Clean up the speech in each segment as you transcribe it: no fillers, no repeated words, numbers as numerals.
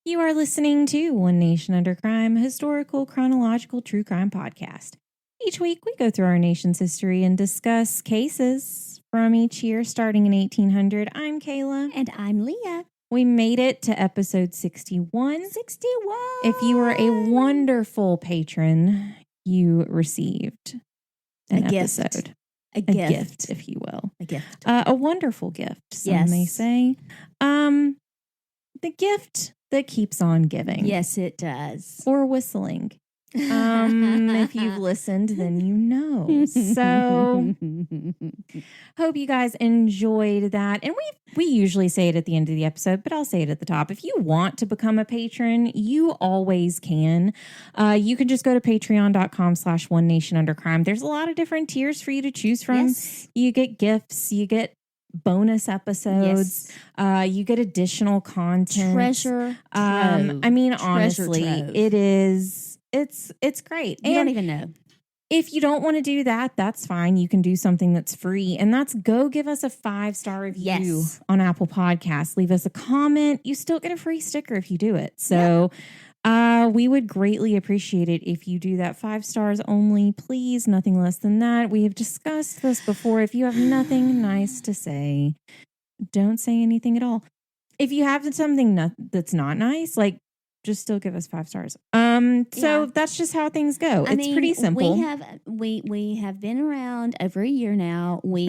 You are listening to One Nation Under Crime, a historical, chronological, true crime podcast. Each week, we go through our nation's history and discuss cases from each year, starting in 1800. I'm Kayla. And I'm Leah. We made it to episode 61. 61. If you were a wonderful patron, you received an episode. A gift, if you will. A gift. A wonderful gift, some may say. The gift that keeps on giving. Yes, it does. Or whistling. If you've listened, then you know. So, hope you guys enjoyed that. And we usually say it at the end of the episode, but I'll say it at the top. If you want to become a patron, you always can. You can just go to patreon.com/onenationundercrime. There's a lot of different tiers for you to choose from. Yes. You get gifts, you get bonus episodes, you get additional content. Treasure trove. I mean, honestly, trove. it is. It's great. You don't even know. If you don't want to do that, that's fine. You can do something that's free, and that's go give us a 5-star review on Apple Podcasts. Leave us a comment. You still get a free sticker if you do it. So we would greatly appreciate it if you do that. 5 stars only, please. Nothing less than that. We have discussed this before. If you have nothing nice to say, don't say anything at all. If you have something that's not nice, just still give us 5 stars. So that's just how things go. It's pretty simple. We have been around over a year now. We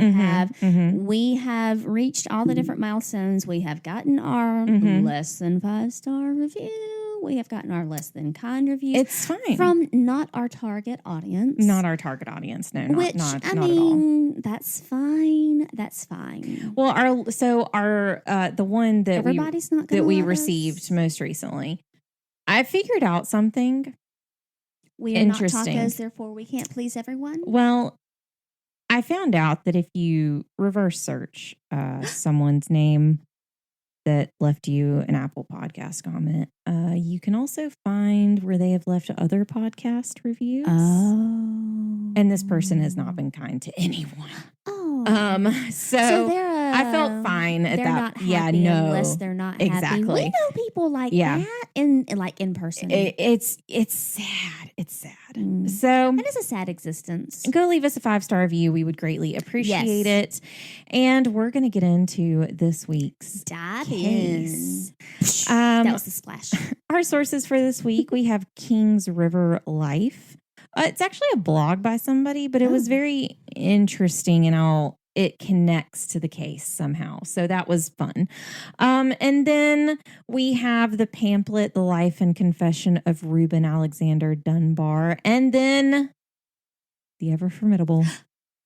have reached all the different milestones. We have gotten our less than 5-star review. We have gotten our less than kind reviews. It's fine. From not our target audience. Not our target audience. No, not at all. That's fine. That's fine. Well, the one that everybody's not gonna we love received us. Most recently, I figured out something. We are not tacos, therefore we can't please everyone. Well, I found out that if you reverse search someone's name that left you an Apple Podcast comment, you can also find where they have left other podcast reviews. Oh. And this person has not been kind to anyone. Oh. So they're I felt fine at they're that. Not happy unless they're not happy. We know people like that in person. It's sad. It's sad. So it is a sad existence. Go leave us a 5-star review. We would greatly appreciate it. And we're going to get into this week's case. That was the splash. Our sources for this week, we have Kings River Life. It's actually a blog by somebody, but it was very interesting, and it connects to the case somehow. So that was fun. And then we have the pamphlet, The Life and Confession of Reuben Alexander Dunbar. And then the ever formidable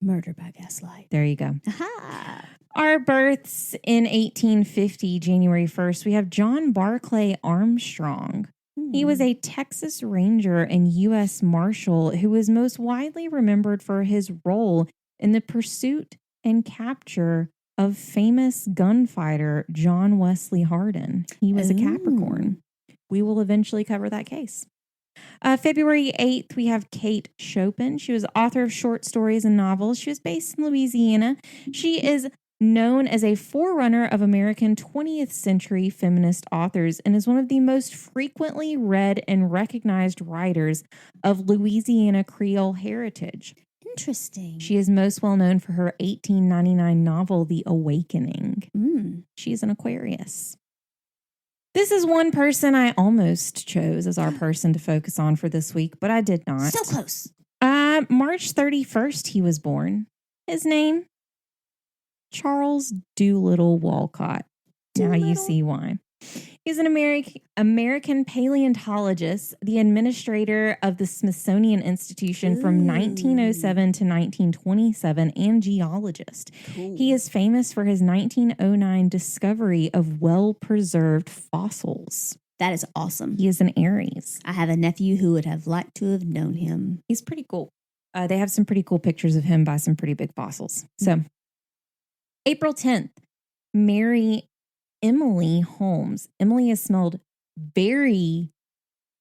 Murder by Gaslight. There you go. Aha. Our births in 1850, January 1st, we have John Barclay Armstrong. He was a Texas Ranger and U.S. Marshal who was most widely remembered for his role in the pursuit and capture of famous gunfighter John Wesley Hardin. He was a Capricorn. We will eventually cover that case. February 8th, we have Kate Chopin. She was author of short stories and novels. She was based in Louisiana. She is known as a forerunner of American 20th century feminist authors and is one of the most frequently read and recognized writers of Louisiana Creole heritage. Interesting. She is most well known for her 1899 novel, The Awakening. She is an Aquarius. This is one person I almost chose as our person to focus on for this week, but I did not. So close. March 31st, he was born. His name? Charles Doolittle Walcott. Now you see why. He's an American paleontologist, the administrator of the Smithsonian Institution from 1907 to 1927, and geologist. Cool. He is famous for his 1909 discovery of well-preserved fossils. That is awesome. He is an Aries. I have a nephew who would have liked to have known him. He's pretty cool. They have some pretty cool pictures of him by some pretty big fossils. So, April 10th, Mary Emily Holmes. Emily is spelled very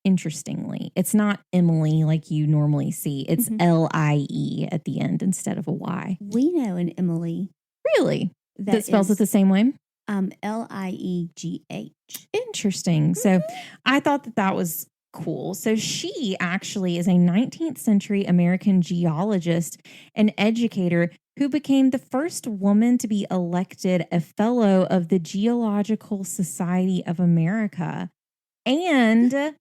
interestingly. It's not Emily like you normally see. It's L-I-E at the end instead of a Y. We know an Emily. Really? That spells it the same way? Liegh. Interesting. So I thought that was cool. So she actually is a 19th century American geologist and educator who became the first woman to be elected a fellow of the Geological Society of America and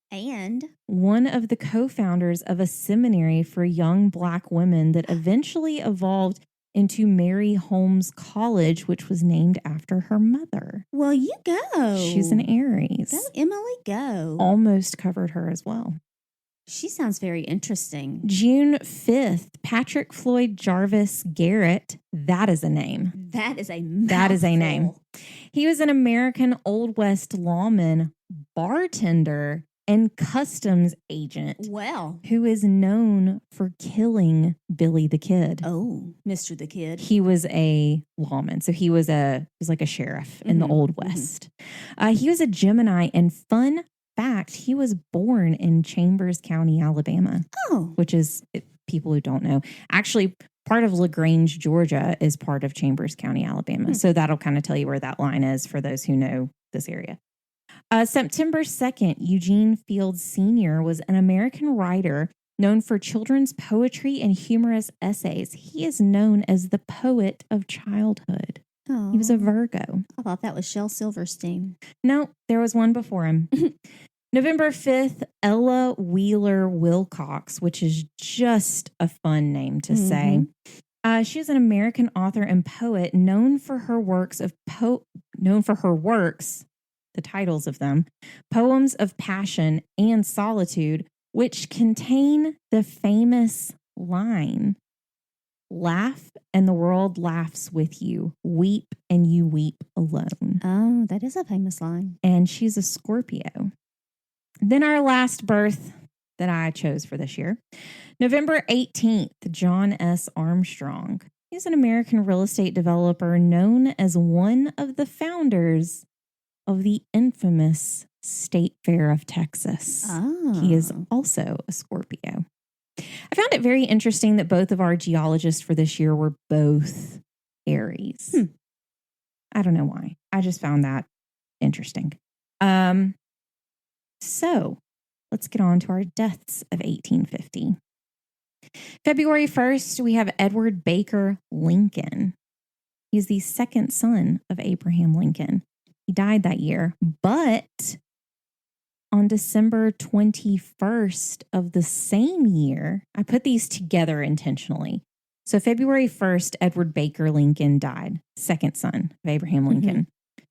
one of the co-founders of a seminary for young Black women that eventually evolved into Mary Holmes College, which was named after her mother. Well, you go. She's an Aries. Go, Emily, go. Almost covered her as well. She sounds very interesting. June 5th, Patrick Floyd Jarvis Garrett. That is a name. That is a mouthful. That is a name. He was an American Old West lawman, bartender, and customs agent. Well, who is known for killing Billy the Kid. Oh, Mr. the Kid. He was a lawman. So he was like a sheriff in the Old West. He was a Gemini, and fun fact, he was born in Chambers County, Alabama. Oh. Which is, people who don't know, actually part of LaGrange, Georgia is part of Chambers County, Alabama. So that'll kind of tell you where that line is for those who know this area. September 2nd, Eugene Fields Sr. was an American writer known for children's poetry and humorous essays. He is known as the poet of childhood. Oh. He was a Virgo. I thought that was Shel Silverstein. No, there was one before him. November 5th, Ella Wheeler Wilcox, which is just a fun name to say. She is an American author and poet known for her works, the titles of them, Poems of Passion and Solitude, which contain the famous line, "Laugh and the world laughs with you. Weep and you weep alone." Oh, that is a famous line. And she's a Scorpio. Then our last birth that I chose for this year, November 18th, John S. Armstrong. He's an American real estate developer known as one of the founders of the infamous State Fair of Texas. Oh. He is also a Scorpio. I found it very interesting that both of our geologists for this year were both Aries. I don't know why. I just found that interesting. So let's get on to our deaths of 1850. February 1st, we have Edward Baker Lincoln. He's the second son of Abraham Lincoln. He died that year, but on December 21st of the same year, I put these together intentionally. So February 1st, Edward Baker Lincoln died, second son of Abraham Lincoln.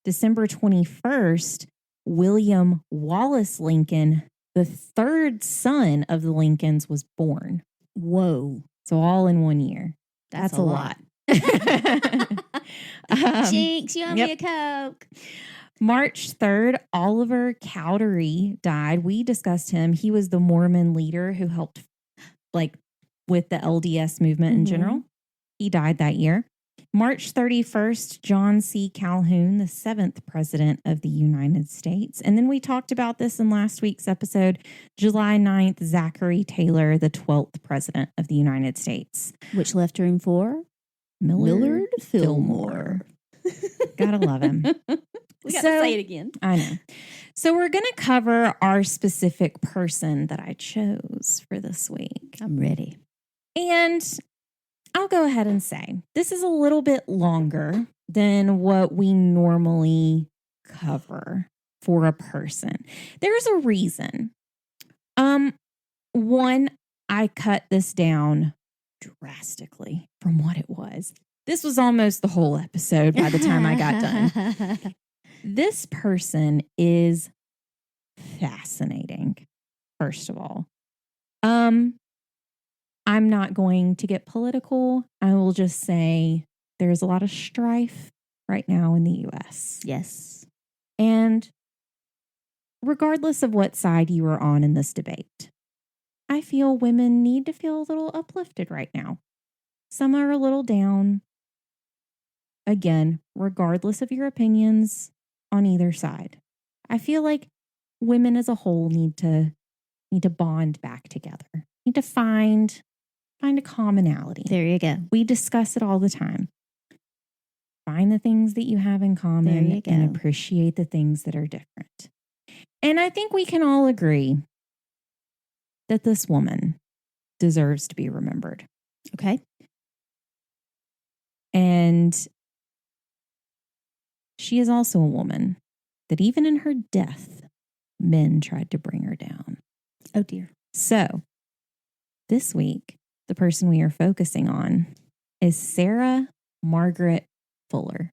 December 21st, William Wallace Lincoln, the third son of the Lincolns, was born. Whoa. So all in 1 year. That's a lot. Jinx, you owe me a Coke. March 3rd, Oliver Cowdery died. We discussed him. He was the Mormon leader who helped with the LDS movement in general. He died that year. March 31st, John C. Calhoun, the 7th president of the United States. And then we talked about this in last week's episode. July 9th, Zachary Taylor, the 12th president of the United States. Which left room for Millard Fillmore. Gotta love him. We got to say it again. I know. So we're going to cover our specific person that I chose for this week. I'm ready. And I'll go ahead and say this is a little bit longer than what we normally cover for a person. There's a reason. One, I cut this down drastically from what it was. This was almost the whole episode by the time I got done. This person is fascinating, first of all. I'm not going to get political. I will just say there's a lot of strife right now in the U.S. Yes. And regardless of what side you are on in this debate, I feel women need to feel a little uplifted right now. Some are a little down. Again, regardless of your opinions on either side, I feel like women as a whole need to bond back together. Need to find a commonality. There you go. We discuss it all the time. Find the things that you have in common and appreciate the things that are different. And I think we can all agree that this woman deserves to be remembered. Okay. And she is also a woman that even in her death, men tried to bring her down. Oh, dear. So this week, the person we are focusing on is Sarah Margaret Fuller.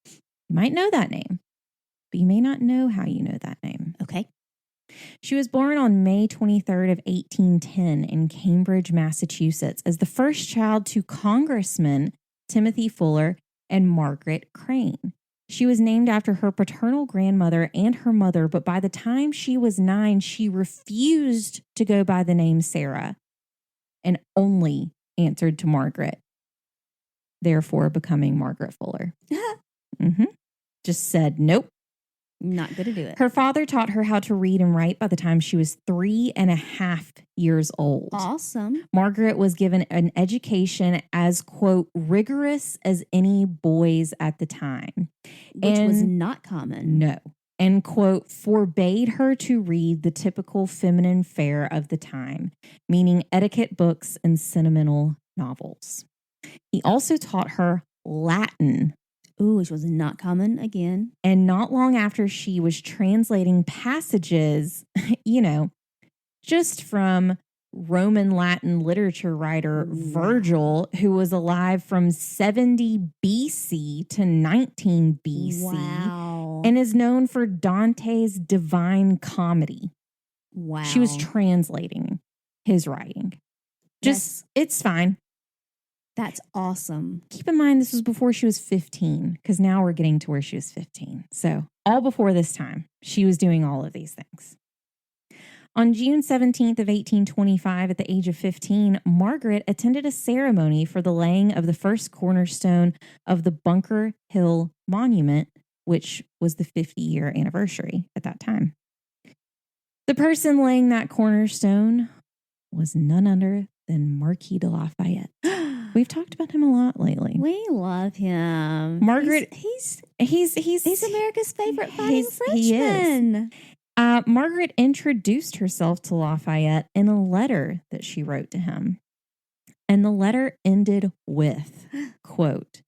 You might know that name, but you may not know how you know that name. Okay. She was born on May 23rd of 1810 in Cambridge, Massachusetts, as the first child to Congressman Timothy Fuller and Margaret Crane. She was named after her paternal grandmother and her mother, but by the time she was 9, she refused to go by the name Sarah and only answered to Margaret, therefore becoming Margaret Fuller. Just said, nope. Not going to do it. Her father taught her how to read and write by the time she was 3.5 years old. Awesome. Margaret was given an education as, quote, rigorous as any boys at the time. Which was not common. No. And, quote, forbade her to read the typical feminine fare of the time, meaning etiquette books and sentimental novels. He also taught her Latin. Ooh, which was not common again. And not long after she was translating passages, just from Roman Latin literature writer Virgil, who was alive from 70 BC to 19 BC. Wow. And is known for Dante's Divine Comedy. Wow. She was translating his writing. It's fine. That's awesome. Keep in mind, this was before she was 15, because now we're getting to where she was 15. So all before this time, she was doing all of these things. On June 17th of 1825, at the age of 15, Margaret attended a ceremony for the laying of the first cornerstone of the Bunker Hill Monument, which was the 50-year anniversary at that time. The person laying that cornerstone was none other than Marquis de Lafayette. We've talked about him a lot lately. We love him. Margaret, he's America's favorite fighting Frenchman. He is. Margaret introduced herself to Lafayette in a letter that she wrote to him. And the letter ended with, quote,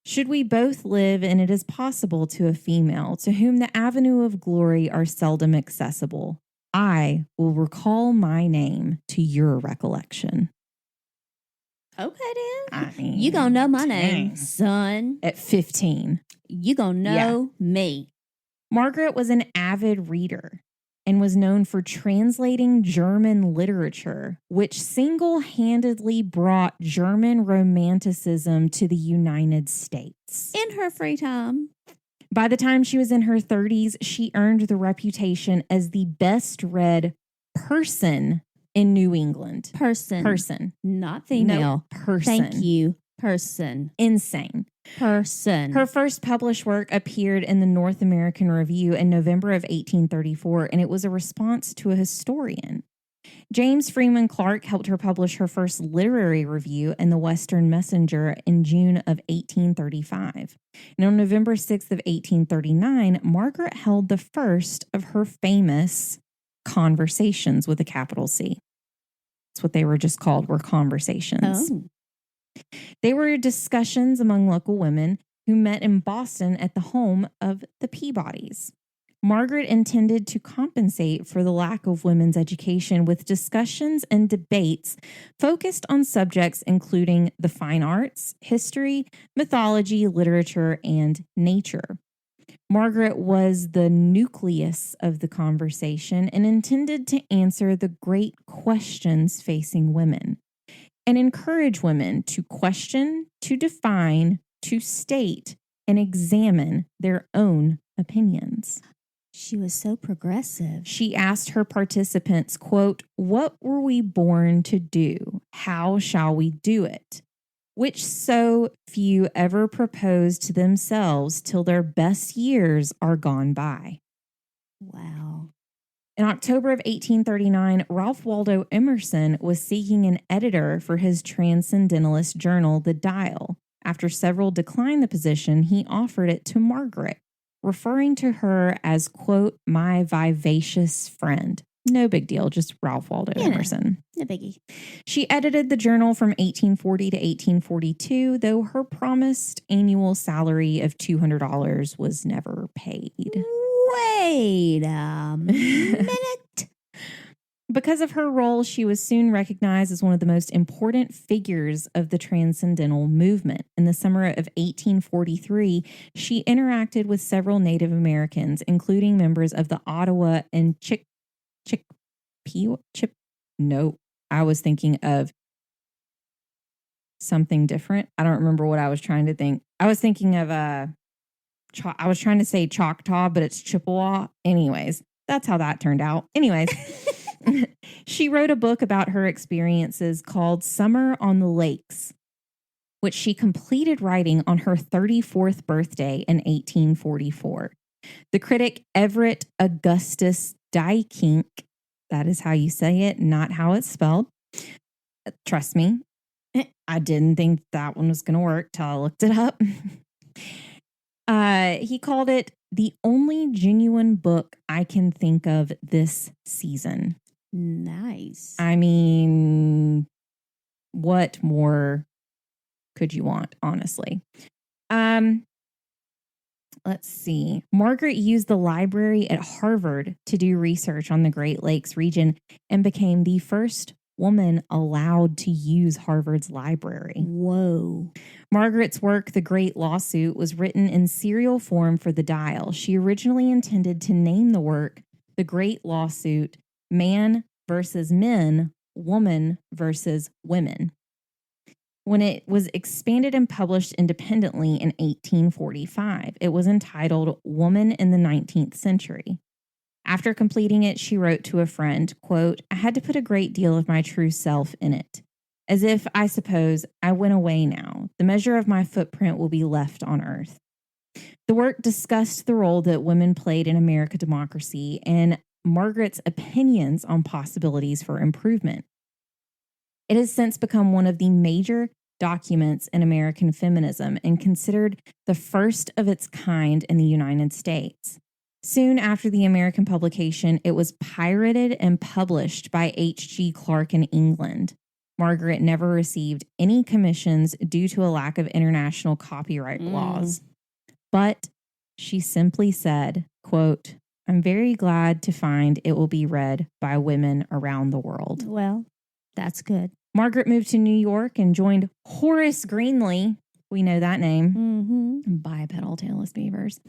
should we both live, and it is possible to a female to whom the avenue of glory are seldom accessible, I will recall my name to your recollection. Okay, then. I mean, you gonna know my name, son. At 15. You gonna know me. Margaret was an avid reader and was known for translating German literature, which single-handedly brought German Romanticism to the United States. In her free time. By the time she was in her 30s, she earned the reputation as the best-read person in New England. Person. Not female. No, person. Thank you. Person. Insane. Person. Her first published work appeared in the North American Review in November of 1834, and it was a response to a historian. James Freeman Clarke helped her publish her first literary review in the Western Messenger in June of 1835. And on November 6th of 1839, Margaret held the first of her famous conversations with a capital C. That's what they were just called, were conversations. Oh. They were discussions among local women who met in Boston at the home of the Peabodys. Margaret intended to compensate for the lack of women's education with discussions and debates focused on subjects including the fine arts, history, mythology, literature, and nature. Margaret was the nucleus of the conversation and intended to answer the great questions facing women and encourage women to question, to define, to state, and examine their own opinions. She was so progressive. She asked her participants, quote, what were we born to do? How shall we do it? Which so few ever propose to themselves till their best years are gone by. Wow. In October of 1839, Ralph Waldo Emerson was seeking an editor for his transcendentalist journal, The Dial, After several declined the position, he offered it to Margaret, referring to her as, quote, my vivacious friend. No big deal, just Ralph Waldo Emerson. No biggie. She edited the journal from 1840 to 1842, though her promised annual salary of $200 was never paid. Wait a minute. Because of her role, she was soon recognized as one of the most important figures of the Transcendental Movement. In the summer of 1843, she interacted with several Native Americans, including members of the Ottawa and I was thinking of something different. I don't remember what I was trying to think. I was thinking of I was trying to say Choctaw, but it's Chippewa. Anyways, that's how that turned out. Anyways, she wrote a book about her experiences called Summer on the Lakes, which she completed writing on her 34th birthday in 1844. The critic Everett Augustus Dykink, that is how you say it, not how it's spelled. Trust me, I didn't think that one was going to work till I looked it up. He called it the only genuine book I can think of this season. Nice. I mean, what more could you want, honestly? Let's see. Margaret used the library at Harvard to do research on the Great Lakes region and became the first woman allowed to use Harvard's library. Whoa. Margaret's work, The Great Lawsuit, was written in serial form for the Dial. She originally intended to name the work The Great Lawsuit, Man versus Men, Woman versus Women. When it was expanded and published independently in 1845, it was entitled Woman in the 19th Century. After completing it, she wrote to a friend, quote, I had to put a great deal of my true self in it. As if, I suppose, I went away now. The measure of my footprint will be left on earth. The work discussed the role that women played in American democracy and Margaret's opinions on possibilities for improvement. It has since become one of the major documents in American feminism and considered the first of its kind in the United States. Soon after the American publication, it was pirated and published by H.G. Clark in England. Margaret never received any commissions due to a lack of international copyright laws. But she simply said, quote, I'm very glad to find it will be read by women around the world. Well, that's good. Margaret moved to New York and joined Horace Greeley. We know that name. Mm-hmm. Bipedal tailless beavers.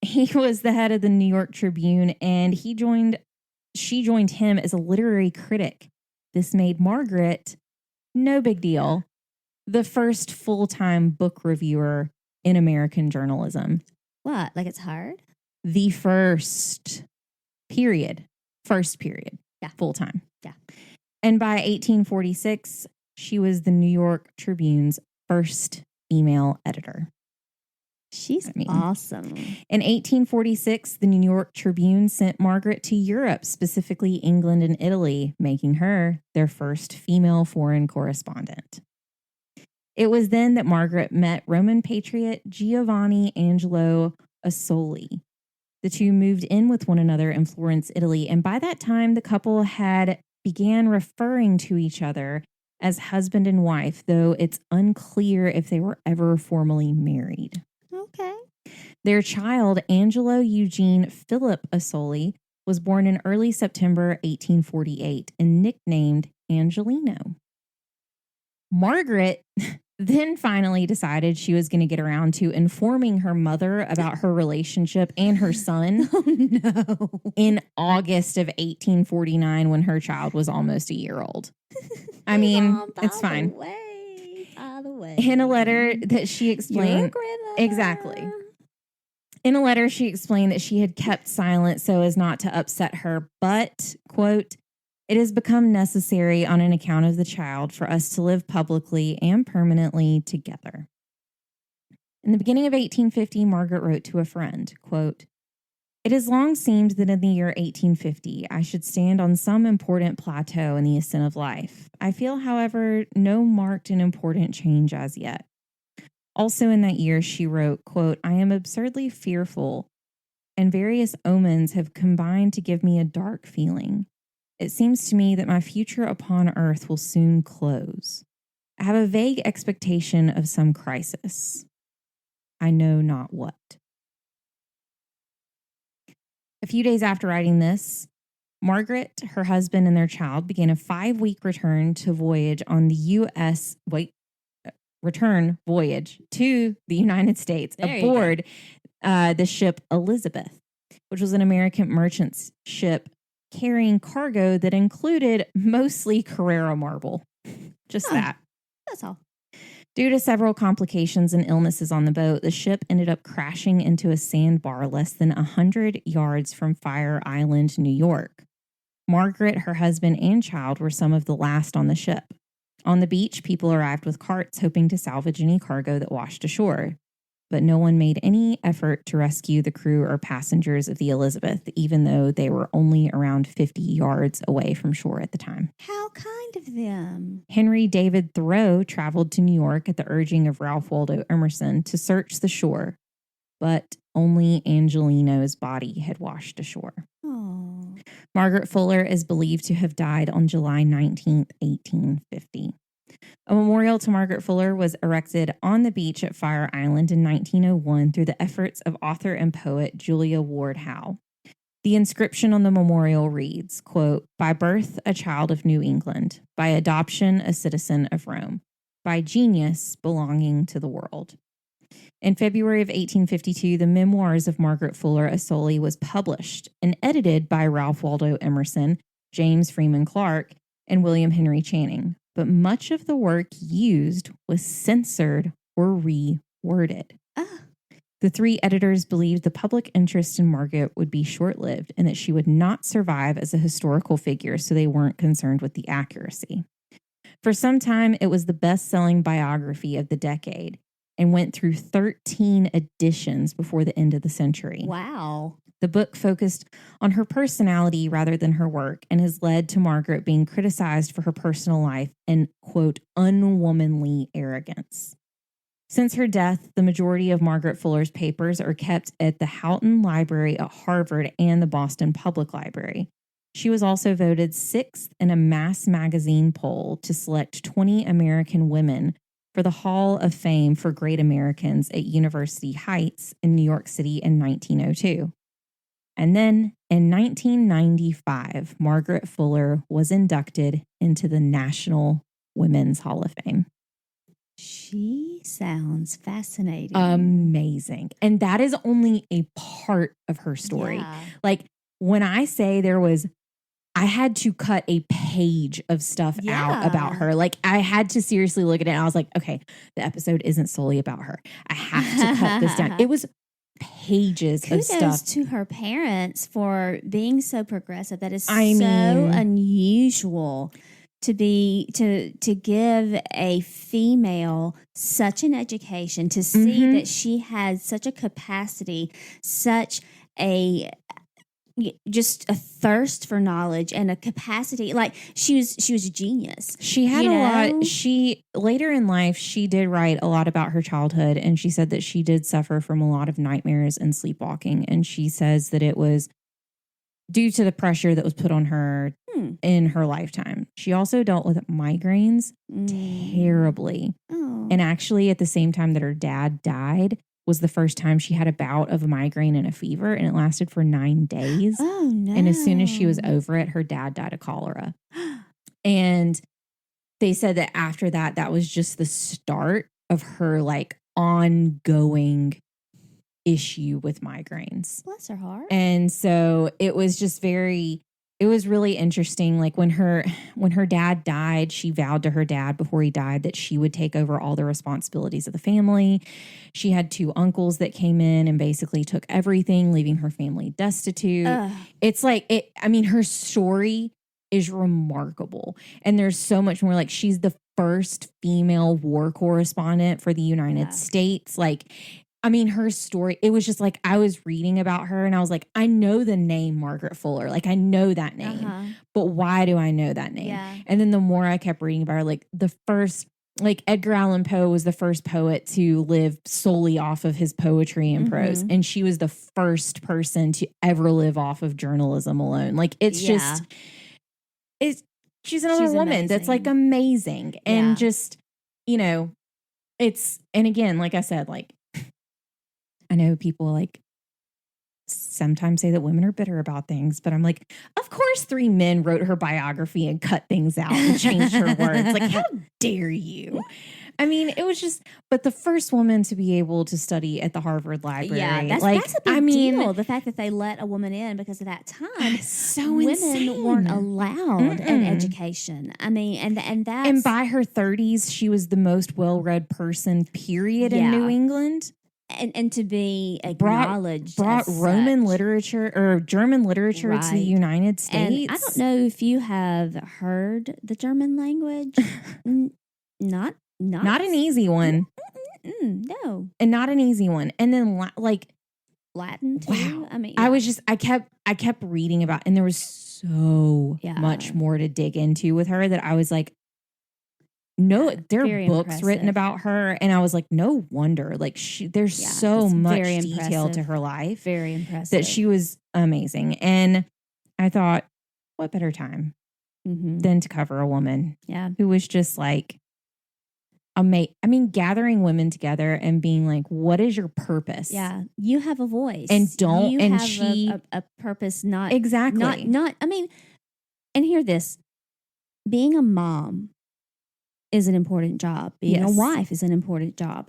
He was the head of the New York Tribune, and she joined him as a literary critic. This made Margaret, no big deal, the first full-time book reviewer in American journalism. What? Like it's hard? The first period. Yeah. Full-time. Yeah. And by 1846, she was the New York Tribune's first female editor. She's awesome. In 1846, the New York Tribune sent Margaret to Europe, specifically England and Italy, making her their first female foreign correspondent. It was then that Margaret met Roman patriot Giovanni Angelo Asoli. The two moved in with one another in Florence, Italy, and by that time, the couple had began referring to each other as husband and wife, though it's unclear if they were ever formally married. Okay. Their child, Angelo Eugene Philip Asoli, was born in early September 1848 and nicknamed Angelino. Margaret then finally decided she was going to get around to informing her mother about her relationship and her son in August of 1849 when her child was almost a year old. I mean, it's fine. By the way. In a letter that she explained, exactly. In a letter, she explained that she had kept silent so as not to upset her, but, quote, it has become necessary on an account of the child for us to live publicly and permanently together. In the beginning of 1850, Margaret wrote to a friend, quote, it has long seemed that in the year 1850, I should stand on some important plateau in the ascent of life. I feel, however, no marked and important change as yet. Also in that year, she wrote, quote, "I am absurdly fearful, and various omens have combined to give me a dark feeling. It seems to me that my future upon earth will soon close. I have a vague expectation of some crisis. I know not what." A few days after writing this, Margaret, her husband, and their child began a 5-week return voyage to the United States aboard the ship Elizabeth, which was an American merchant ship carrying cargo that included mostly Carrara marble. Just that. That's all. Due to several complications and illnesses on the boat, the ship ended up crashing into a sandbar less than 100 yards from Fire Island, New York. Margaret, her husband, and child were some of the last on the ship. On the beach, people arrived with carts hoping to salvage any cargo that washed ashore, but no one made any effort to rescue the crew or passengers of the Elizabeth, even though they were only around 50 yards away from shore at the time. How kind of them. Henry David Thoreau traveled to New York at the urging of Ralph Waldo Emerson to search the shore, but only Angelino's body had washed ashore. Oh. Margaret Fuller is believed to have died on July 19th, 1850. A memorial to Margaret Fuller was erected on the beach at Fire Island in 1901 through the efforts of author and poet Julia Ward Howe. The inscription on the memorial reads, quote, "By birth a child of New England, by adoption a citizen of Rome, by genius belonging to the world." In February of 1852, the Memoirs of Margaret Fuller Asoli was published and edited by Ralph Waldo Emerson, James Freeman Clarke, and William Henry Channing. But much of the work used was censored or reworded. The 3 editors believed the public interest in Margaret would be short-lived and that she would not survive as a historical figure, so they weren't concerned with the accuracy. For some time, it was the best-selling biography of the decade and went through 13 editions before the end of the century. Wow. The book focused on her personality rather than her work and has led to Margaret being criticized for her personal life and, quote, unwomanly arrogance. Since her death, the majority of Margaret Fuller's papers are kept at the Houghton Library at Harvard and the Boston Public Library. She was also voted 6th in a Mass Magazine poll to select 20 American women for the Hall of Fame for Great Americans at University Heights in New York City in 1902. And then in 1995, Margaret Fuller was inducted into the National Women's Hall of Fame. She sounds fascinating. Amazing. And that is only a part of her story. Yeah. Like when I say I had to cut a page of stuff out about her. Like I had to seriously look at it and I was like, okay, the episode isn't solely about her. I have to cut this down. It was pages of stuff. Kudos to her parents for being so progressive. That is so unusual to give a female such an education, to see that she had such a capacity, such a just a thirst for knowledge and a capacity. Like she was a genius. She had lot. She later in life, she did write a lot about her childhood, and she said that she did suffer from a lot of nightmares and sleepwalking. And she says that it was due to the pressure that was put on her in her lifetime. She also dealt with migraines terribly. Oh. And actually, at the same time that her dad died, was the first time she had a bout of a migraine and a fever, and it lasted for 9 days. Oh, no. And as soon as she was over it, her dad died of cholera. And they said that after that, that was just the start of her like ongoing issue with migraines. Bless her heart. And so it was just it was really interesting. Like when her dad died, she vowed to her dad before he died that she would take over all the responsibilities of the family. She had 2 uncles that came in and basically took everything, leaving her family destitute. It's like her story is remarkable. And there's so much more. Like she's the first female war correspondent for the United States. Like, her story, it was just like I was reading about her and I was like, I know the name Margaret Fuller. Like I know that name, but why do I know that name? Yeah. And then the more I kept reading about her, like the first like Edgar Allan Poe was the first poet to live solely off of his poetry and prose. And she was the first person to ever live off of journalism alone. Like it's just, she's another woman amazing. That's like amazing. And just, you know, and again, like I said, like, I know people like sometimes say that women are bitter about things, but I'm like, of course 3 men wrote her biography and cut things out and changed her words. Like, how dare you? I mean, it was just, but the first woman to be able to study at the Harvard Library. Yeah, that's a big deal. The fact that they let a woman in, because at that time, women weren't allowed an education. I mean, and by her 30s, she was the most well-read person, period, in New England. And to be acknowledged, brought Roman literature or German literature to the United States. And I don't know if you have heard the German language. Not an easy one. No, and not an easy one. And then like Latin too. Wow. I mean, I kept reading about, and there was so much more to dig into with her that I was like, no, there are books written about her, and I was like, no wonder. Like there's so much detail to her life. Very impressive. That she was amazing. And I thought, what better time than to cover a woman who was just like amazing. I mean, gathering women together and being like, what is your purpose? Yeah, you have a voice, and have a purpose. Not exactly. Not. I mean, and hear this: being a mom is an important job. Being a wife is an important job.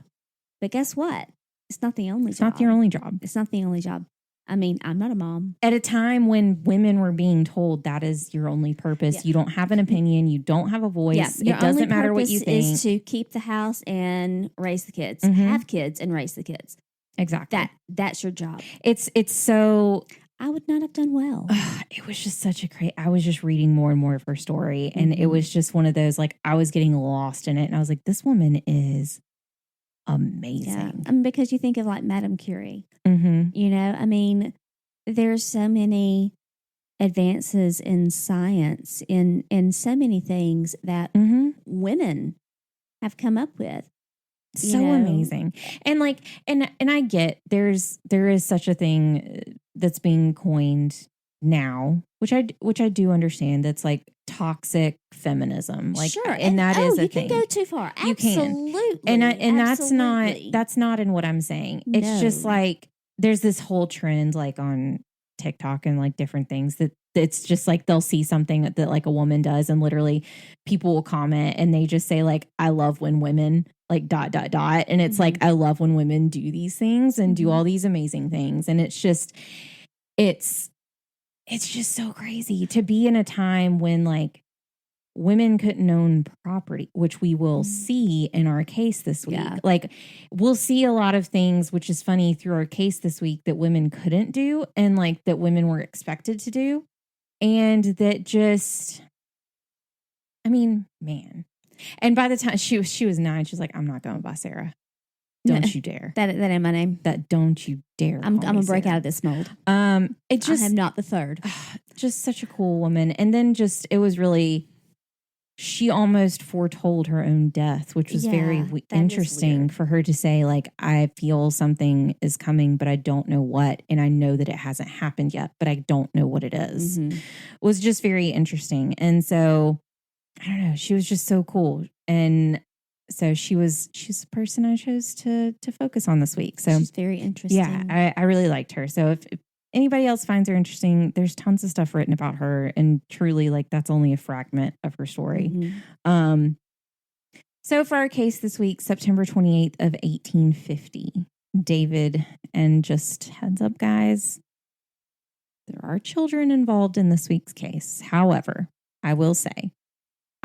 But guess what? It's not the only job. It's not your only job. It's not the only job. I mean, I'm not a mom. At a time when women were being told that is your only purpose. You don't have an opinion. You don't have a voice. It doesn't matter what you think. Is to keep the house and raise the kids. Have kids and raise the kids. Exactly. That's your job. It's so... I would not have done well. It was just such a great... I was just reading more and more of her story. And it was just one of those, like, I was getting lost in it. And I was like, this woman is amazing. Yeah. I mean, because you think of like Madame Curie. You know, I mean, there's so many advances in science, in so many things that women have come up with. So amazing. And like, and I get there is such a thing that's being coined now, which I do understand. That's like toxic feminism. Like, sure. And that is a you thing. Can go too far. You Absolutely. Can. And that's not in what I'm saying. It's just like, there's this whole trend like on TikTok and like different things that it's just like they'll see something that like a woman does, and literally people will comment and they just say like, I love when women like ... And it's like, I love when women do these things and do all these amazing things. And it's just so crazy to be in a time when like women couldn't own property, which we will see in our case this week. Yeah. Like we'll see a lot of things, which is funny, through our case this week that women couldn't do and like that women were expected to do. And that just, I mean, man. And by the time she was 9, she was like, I'm not going by Sarah. Don't you dare. That ain't my name. That don't you dare. I'm gonna break out of this mold. It just, I am not the third. Just such a cool woman. And then just, it was really, she almost foretold her own death, which was very interesting for her to say, like, I feel something is coming, but I don't know what. And I know that it hasn't happened yet, but I don't know what it is. It was just very interesting. And so, I don't know, she was just so cool. And so she's the person I chose to focus on this week. So she's very interesting. Yeah, I really liked her. So if anybody else finds her interesting, there's tons of stuff written about her, and truly, like, that's only a fragment of her story. So for our case this week, September 28th of 1850, David, and just heads up, guys, there are children involved in this week's case. However, I will say,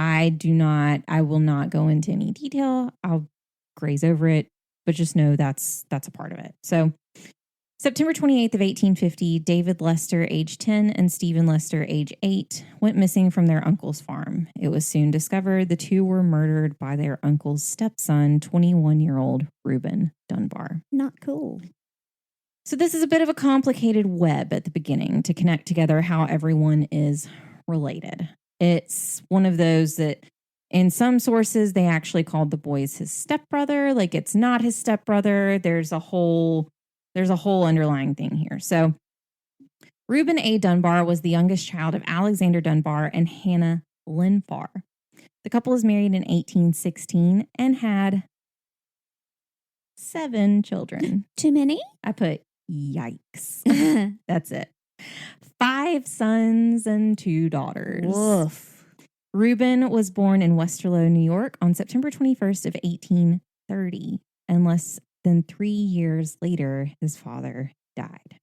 I will not go into any detail. I'll graze over it, but just know that's a part of it. So September 28th of 1850, David Lester, age 10, and Stephen Lester, age 8, went missing from their uncle's farm. It was soon discovered the two were murdered by their uncle's stepson, 21-year-old Reuben Dunbar. Not cool. So this is a bit of a complicated web at the beginning to connect together how everyone is related. It's one of those that In some sources, they actually called the boys his stepbrother. Like, it's not his stepbrother. There's a whole underlying thing here. So Reuben A. Dunbar was the youngest child of Alexander Dunbar and Hannah Linfar. The couple was married in 1816 and had 7 children. Too many? I put yikes. That's it. 5 sons and 2 daughters. Woof. Reuben was born in Westerlo, New York on September 21st of 1830. And less than 3 years later, his father died.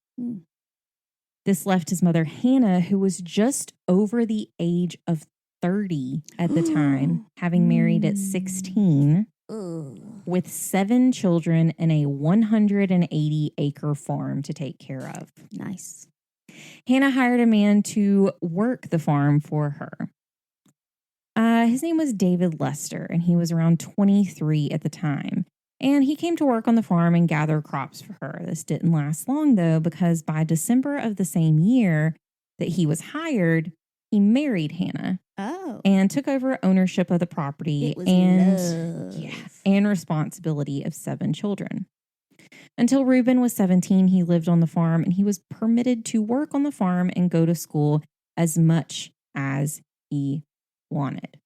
This left his mother, Hannah, who was just over the age of 30 at the time, having married at 16, with 7 children and a 180-acre farm to take care of. Nice. Hannah hired a man to work the farm for her. His name was David Lester, and he was around 23 at the time. And he came to work on the farm and gather crops for her. This didn't last long, though, because by December of the same year that he was hired, he married Hannah. Oh. And took over ownership of the property and responsibility of 7 children. Until Reuben was 17, he lived on the farm, and he was permitted to work on the farm and go to school as much as he wanted.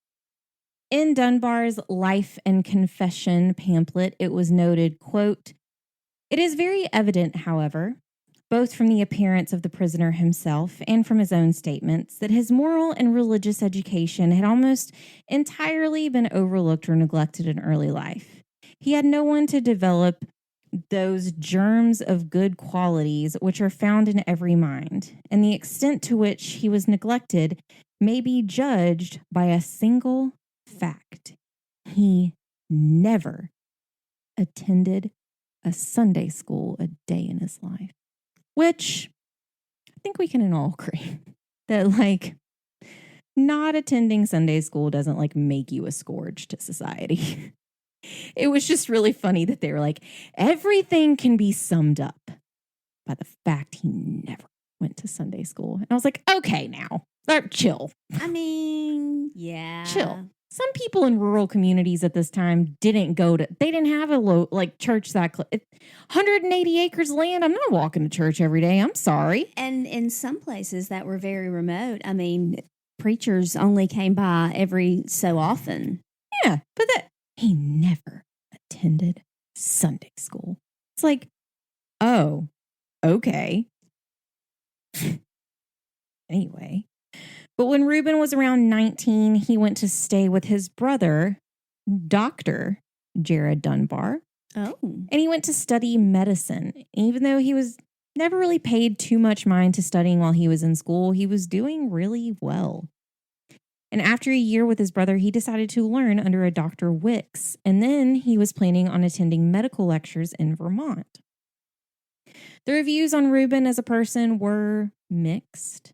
In Dunbar's Life and Confession pamphlet, it was noted, quote, "It is very evident, however, both from the appearance of the prisoner himself and from his own statements, that his moral and religious education had almost entirely been overlooked or neglected in early life. He had no one to develop those germs of good qualities which are found in every mind, and the extent to which he was neglected may be judged by a single fact. He never attended a Sunday school a day in his life." Which I think we can all agree that, like, not attending Sunday school doesn't, like, make you a scourge to society. It was just really funny that they were like, everything can be summed up by the fact he never went to Sunday school. And I was like, okay, now, chill. I mean, yeah. Chill. Some people in rural communities at this time they didn't have a church that 180 acres of land. I'm not walking to church every day. I'm sorry. And in some places that were very remote, I mean, preachers only came by every so often. Yeah, but he never attended Sunday school. It's like, oh, okay. Anyway. But when Reuben was around 19, he went to stay with his brother, Dr. Jared Dunbar. Oh. And he went to study medicine. Even though he was never really paid too much mind to studying while he was in school, he was doing really well. And after a year with his brother, he decided to learn under a Dr. Wicks. And then he was planning on attending medical lectures in Vermont. The reviews on Reuben as a person were mixed.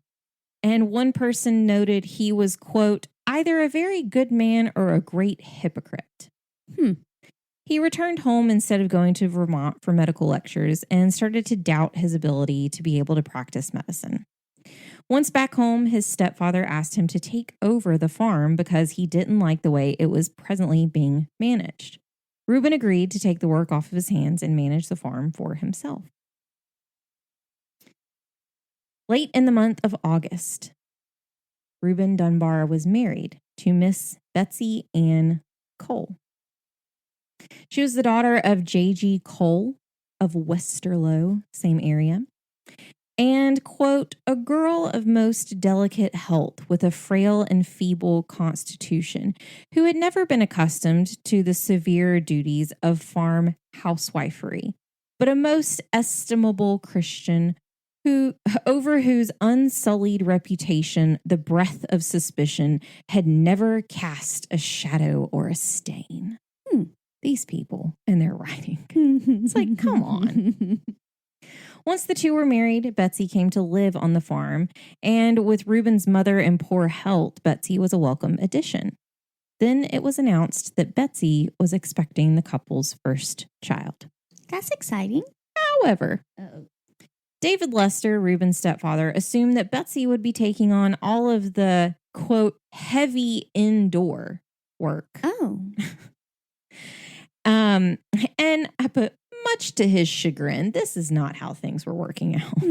And one person noted he was, quote, either a very good man or a great hypocrite. He returned home instead of going to Vermont for medical lectures and started to doubt his ability to be able to practice medicine. Once back home, his stepfather asked him to take over the farm because he didn't like the way it was presently being managed. Reuben agreed to take the work off of his hands and manage the farm for himself. Late in the month of August, Reuben Dunbar was married to Miss Betsy Ann Cole. She was the daughter of J.G. Cole of Westerlo, same area, and, quote, a girl of most delicate health with a frail and feeble constitution who had never been accustomed to the severe duties of farm housewifery, but a most estimable Christian over whose unsullied reputation the breath of suspicion had never cast a shadow or a stain. These people and their writing. It's like, come on. Once the two were married, Betsy came to live on the farm, and with Reuben's mother in poor health, Betsy was a welcome addition. Then it was announced that Betsy was expecting the couple's first child. That's exciting. However, David Lester, Reuben's stepfather, assumed that Betsy would be taking on all of the, quote, heavy indoor work. Oh. And but much to his chagrin, this is not how things were working out.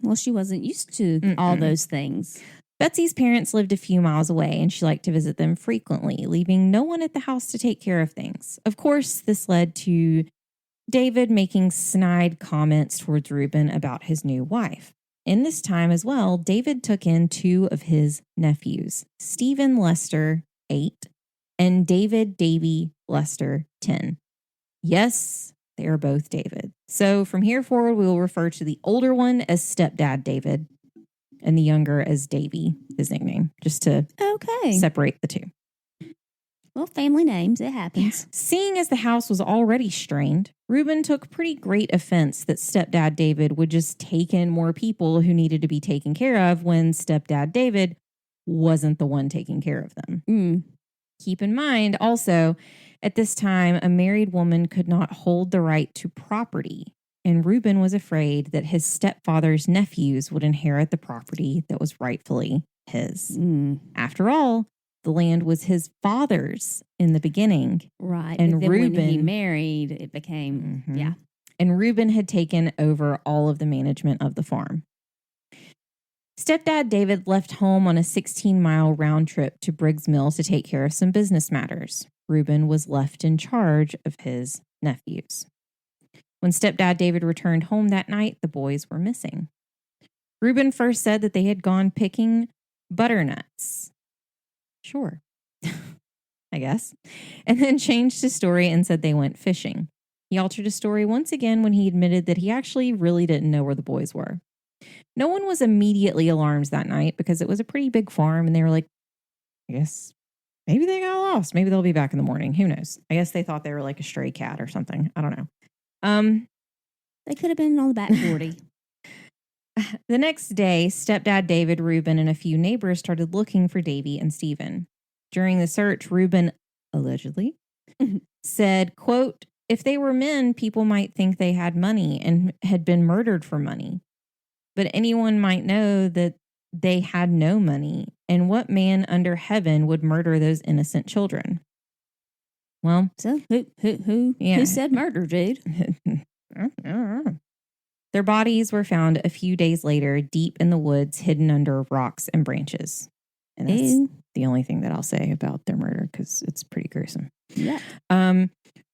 Well, she wasn't used to all those things. Betsy's parents lived a few miles away, and she liked to visit them frequently, leaving no one at the house to take care of things. Of course, this led to David making snide comments towards Reuben about his new wife. In this time as well, David took in 2 of his nephews, Stephen Lester, 8, and David Davy Lester, 10. Yes, they are both David. So from here forward, we will refer to the older one as Stepdad David and the younger as Davy, his nickname, just to separate the 2. Well, family names, it happens. Seeing as the house was already strained, Reuben took pretty great offense that Stepdad David would just take in more people who needed to be taken care of when Stepdad David wasn't the one taking care of them. Keep in mind also, at this time, a married woman could not hold the right to property, and Reuben was afraid that his stepfather's nephews would inherit the property that was rightfully his. After all, the land was his father's in the beginning. Right. And but then Reuben, when he married, it became, And Reuben had taken over all of the management of the farm. Stepdad David left home on a 16-mile round trip to Briggs Mill to take care of some business matters. Reuben was left in charge of his nephews. When Stepdad David returned home that night, the boys were missing. Reuben first said that they had gone picking butternuts. Sure, I guess. And then changed his story and said they went fishing. He altered his story once again when he admitted that he actually really didn't know where the boys were. No one was immediately alarmed that night because it was a pretty big farm and they were like, I guess maybe they got lost. Maybe they'll be back in the morning. Who knows? I guess they thought they were like a stray cat or something. I don't know. They could have been on the back 40. The next day, Stepdad David, Reuben, and a few neighbors started looking for Davy and Stephen. During the search, Reuben allegedly said, quote, if they were men, people might think they had money and had been murdered for money. But anyone might know that they had no money. And what man under heaven would murder those innocent children? Well, so who said murder, dude? Their bodies were found a few days later, deep in the woods, hidden under rocks and branches. And that's the only thing that I'll say about their murder because it's pretty gruesome. Yeah.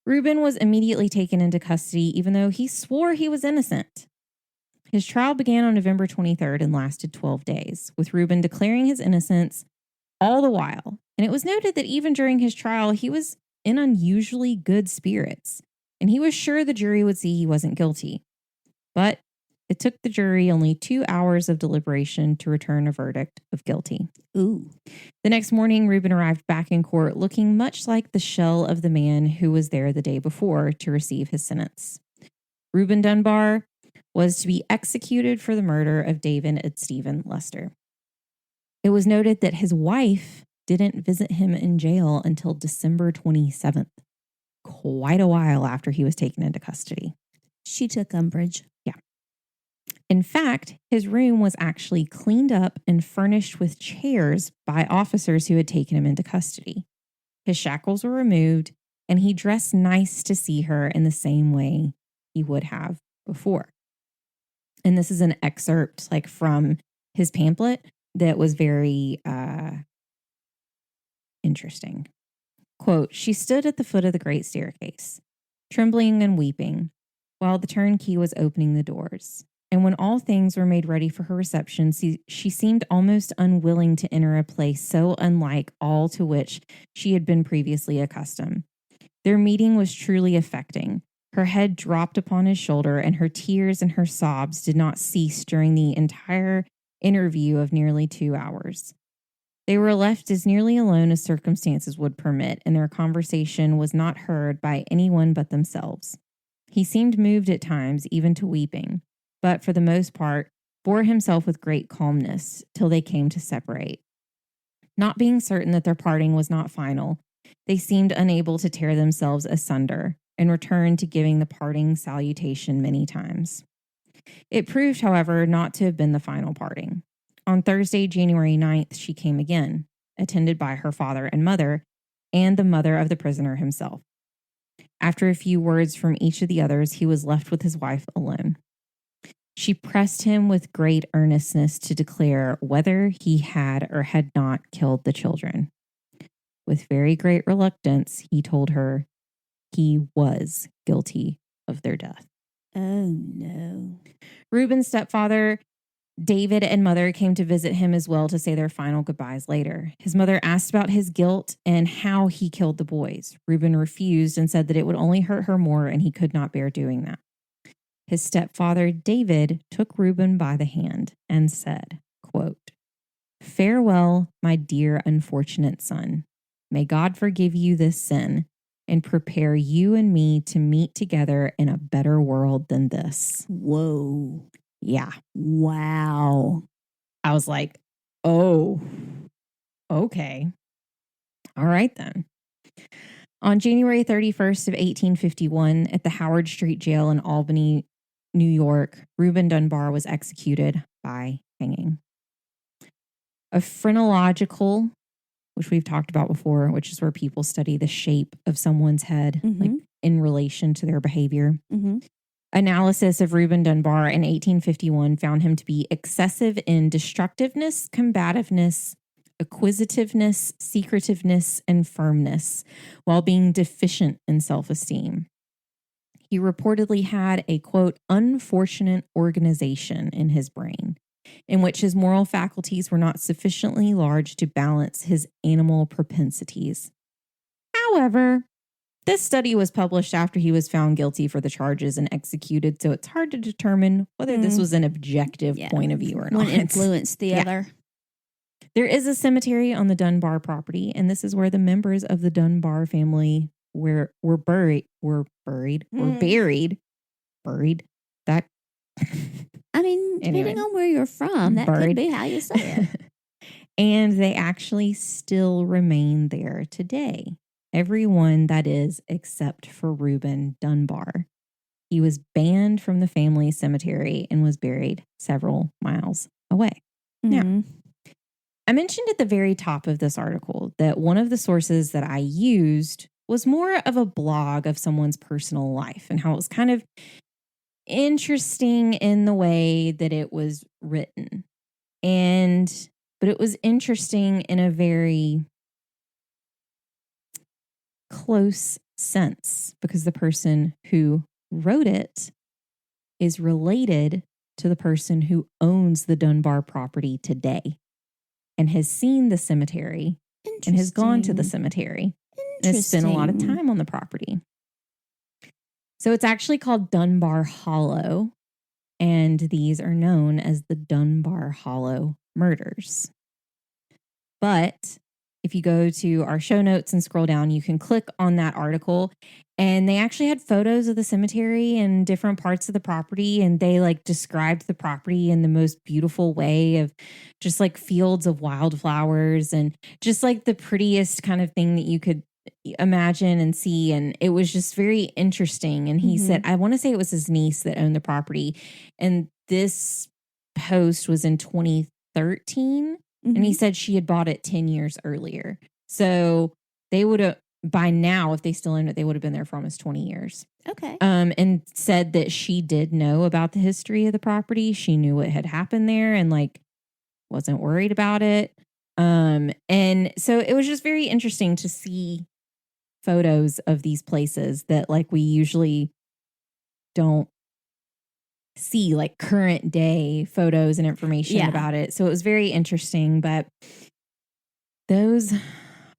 Reuben was immediately taken into custody, even though he swore he was innocent. His trial began on November 23rd and lasted 12 days, with Reuben declaring his innocence all the while. And it was noted that even during his trial, he was in unusually good spirits, and he was sure the jury would see he wasn't guilty. But it took the jury only 2 hours of deliberation to return a verdict of guilty. Ooh. The next morning, Reuben arrived back in court looking much like the shell of the man who was there the day before to receive his sentence. Reuben Dunbar was to be executed for the murder of David and Stephen Lester. It was noted that his wife didn't visit him in jail until December 27th, quite a while after he was taken into custody. She took umbrage. Yeah. In fact, his room was actually cleaned up and furnished with chairs by officers who had taken him into custody. His shackles were removed, and he dressed nice to see her in the same way he would have before. And this is an excerpt like from his pamphlet that was very interesting. Quote, she stood at the foot of the great staircase, trembling and weeping, while the turnkey was opening the doors. And when all things were made ready for her reception, she seemed almost unwilling to enter a place so unlike all to which she had been previously accustomed. Their meeting was truly affecting. Her head dropped upon his shoulder, and her tears and her sobs did not cease during the entire interview of nearly 2 hours. They were left as nearly alone as circumstances would permit, and their conversation was not heard by anyone but themselves. He seemed moved at times, even to weeping, but for the most part, bore himself with great calmness till they came to separate. Not being certain that their parting was not final, they seemed unable to tear themselves asunder, and returned to giving the parting salutation many times. It proved, however, not to have been the final parting. On Thursday, January 9th, she came again, attended by her father and mother, and the mother of the prisoner himself. After a few words from each of the others, he was left with his wife alone. She pressed him with great earnestness to declare whether he had or had not killed the children. With very great reluctance, he told her he was guilty of their death. Oh, no. Reuben's stepfather, David, and mother came to visit him as well to say their final goodbyes later. His mother asked about his guilt and how he killed the boys. Reuben refused and said that it would only hurt her more and he could not bear doing that. His stepfather, David, took Reuben by the hand and said, quote, "Farewell, my dear unfortunate son. May God forgive you this sin and prepare you and me to meet together in a better world than this." Whoa. Yeah. Wow. I was like, oh, okay. All right, then. On January 31st of 1851, at the Howard Street Jail in Albany, New York, Reuben Dunbar was executed by hanging. A phrenological, which we've talked about before, which is where people study the shape of someone's head, like in relation to their behavior. Analysis of Reuben Dunbar in 1851 found him to be excessive in destructiveness, combativeness, acquisitiveness, secretiveness, and firmness, while being deficient in self-esteem. He reportedly had a, quote, unfortunate organization in his brain, in which his moral faculties were not sufficiently large to balance his animal propensities. However, this study was published after he was found guilty for the charges and executed, so it's hard to determine whether this was an objective point of view or not. One influenced the other. There is a cemetery on the Dunbar property, and this is where the members of the Dunbar family were buried. That. I mean, depending on where you're from, that could be how you say it. And they actually still remain there today. Everyone, that is, except for Reuben Dunbar. He was banned from the family cemetery and was buried several miles away. Now, I mentioned at the very top of this article that one of the sources that I used was more of a blog of someone's personal life and how it was kind of interesting in the way that it was written. But it was interesting in a very close sense because the person who wrote it is related to the person who owns the Dunbar property today and has seen the cemetery and has gone to the cemetery and has spent a lot of time on the property. So it's actually called Dunbar Hollow, and these are known as the Dunbar Hollow Murders. But if you go to our show notes and scroll down, you can click on that article, and they actually had photos of the cemetery and different parts of the property, and they like described the property in the most beautiful way of just like fields of wildflowers and just like the prettiest kind of thing that you could imagine and see. And it was just very interesting. And he said, I want to say it was his niece that owned the property. And this post was in 2013. And he said she had bought it 10 years earlier. So they would have, by now, if they still own it, they would have been there for almost 20 years. Okay. And said that she did know about the history of the property. She knew what had happened there and like wasn't worried about it. And so it was just very interesting to see photos of these places that like we usually don't see, like current day photos and information about it. So it was very interesting, but those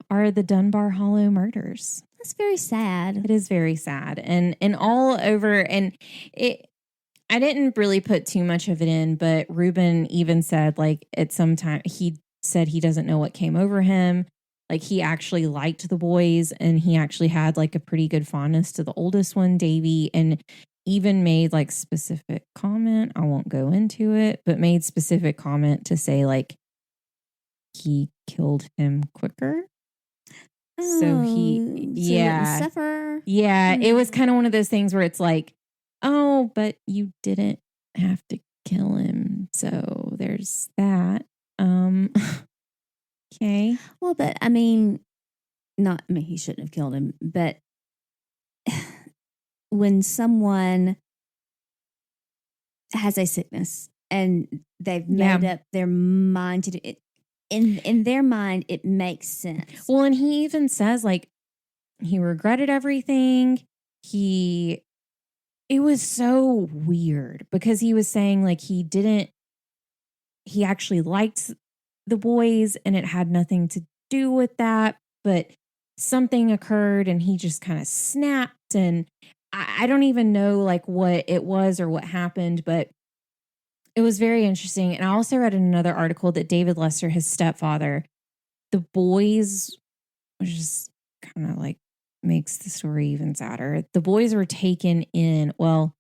are the Dunbar Hollow murders. That's very sad. It is very sad. And all over, and I didn't really put too much of it in, but Reuben even said like at some time, he said he doesn't know what came over him. Like he actually liked the boys and he actually had like a pretty good fondness to the oldest one, Davy, and even made like specific comment. I won't go into it, but made specific comment to say like he killed him quicker. So suffer. Yeah, it was kind of one of those things where it's like, oh, but you didn't have to kill him. So there's that. Okay. Well, but I mean, he shouldn't have killed him, but when someone has a sickness and they've made up their mind to do it, in their mind, it makes sense. Well, and he even says, like, he regretted everything. It was so weird because he was saying, like, he actually liked the boys and it had nothing to do with that, but something occurred and he just kind of snapped. And I don't even know, like, what it was or what happened, but it was very interesting. And I also read in another article that David Lester, his stepfather, the boys, which is kind of like makes the story even sadder. The boys were taken in. Well,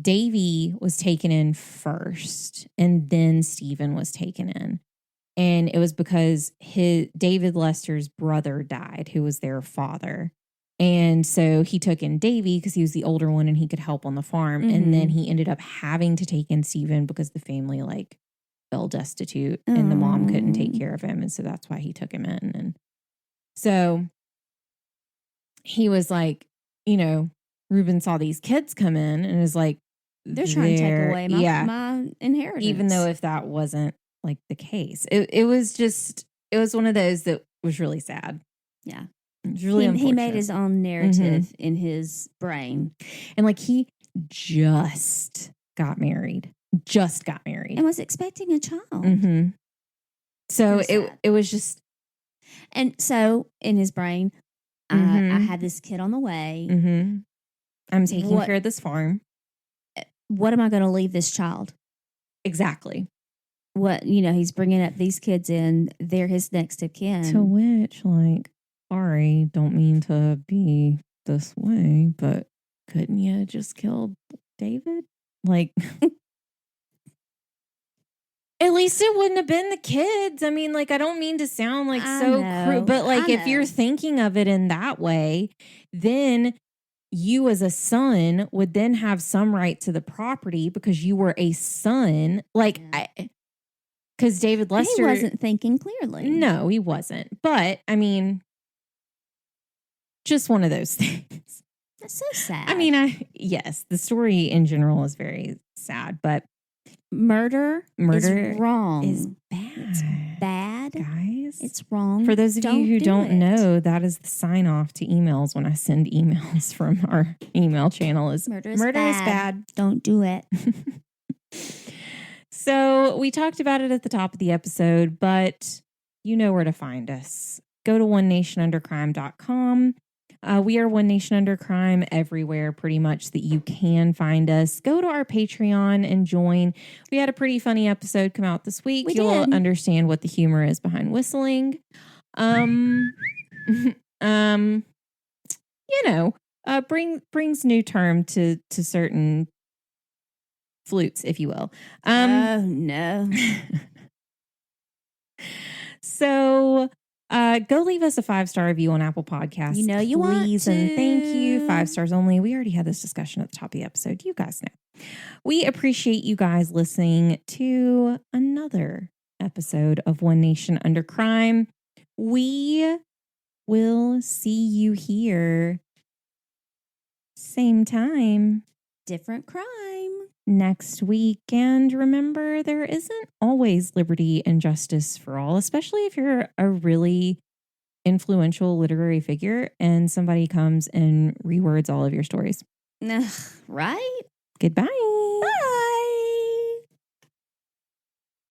Davy was taken in first, and then Stephen was taken in. And it was because David Lester's brother died, who was their father. And so he took in Davy because he was the older one and he could help on the farm. Mm-hmm. And then he ended up having to take in Stephen because the family like fell destitute and the mom couldn't take care of him. And so that's why he took him in. And so he was like, you know, Reuben saw these kids come in and is like, they're trying to take away my inheritance. Even though if that wasn't like the case, it was one of those that was really sad. Yeah. It was really unfortunate. He made his own narrative in his brain. And like he just got married. And was expecting a child. Mm-hmm. So it was just. And so in his brain, I had this kid on the way. Mm-hmm. I'm taking care of this farm. What am I going to leave this child? Exactly. What, he's bringing up these kids in. They're his next of kin. To which, like, sorry, don't mean to be this way, but couldn't you just kill David? Like, at least it wouldn't have been the kids. I mean, like, I don't mean to sound like so crude, but like, if you're thinking of it in that way, then you as a son would then have some right to the property because you were a son. Like, because David Lester... He wasn't thinking clearly. No, he wasn't. But, I mean, just one of those things. That's so sad. I mean, yes, the story in general is very sad, but... Murder is wrong. Is bad. It's bad. Guys. It's wrong. For those of you who don't know, that is the sign off to emails when I send emails from our email channel is murder is bad. Don't do it. So we talked about it at the top of the episode, but you know where to find us. Go to onenationundercrime.com. We are One Nation Under Crime everywhere, pretty much, that you can find us. Go to our Patreon and join. We had a pretty funny episode come out this week. You'll understand what the humor is behind whistling. Brings new term to certain flutes, if you will. Oh no. So. Go leave us a 5-star review on Apple Podcasts. You please, want to. And thank you. 5 stars only. We already had this discussion at the top of the episode. You guys know. We appreciate you guys listening to another episode of One Nation Under Crime. We will see you here. Same time. Different crime. Next week. And remember, there isn't always liberty and justice for all, especially if you're a really influential literary figure and somebody comes and rewords all of your stories. Right? Goodbye.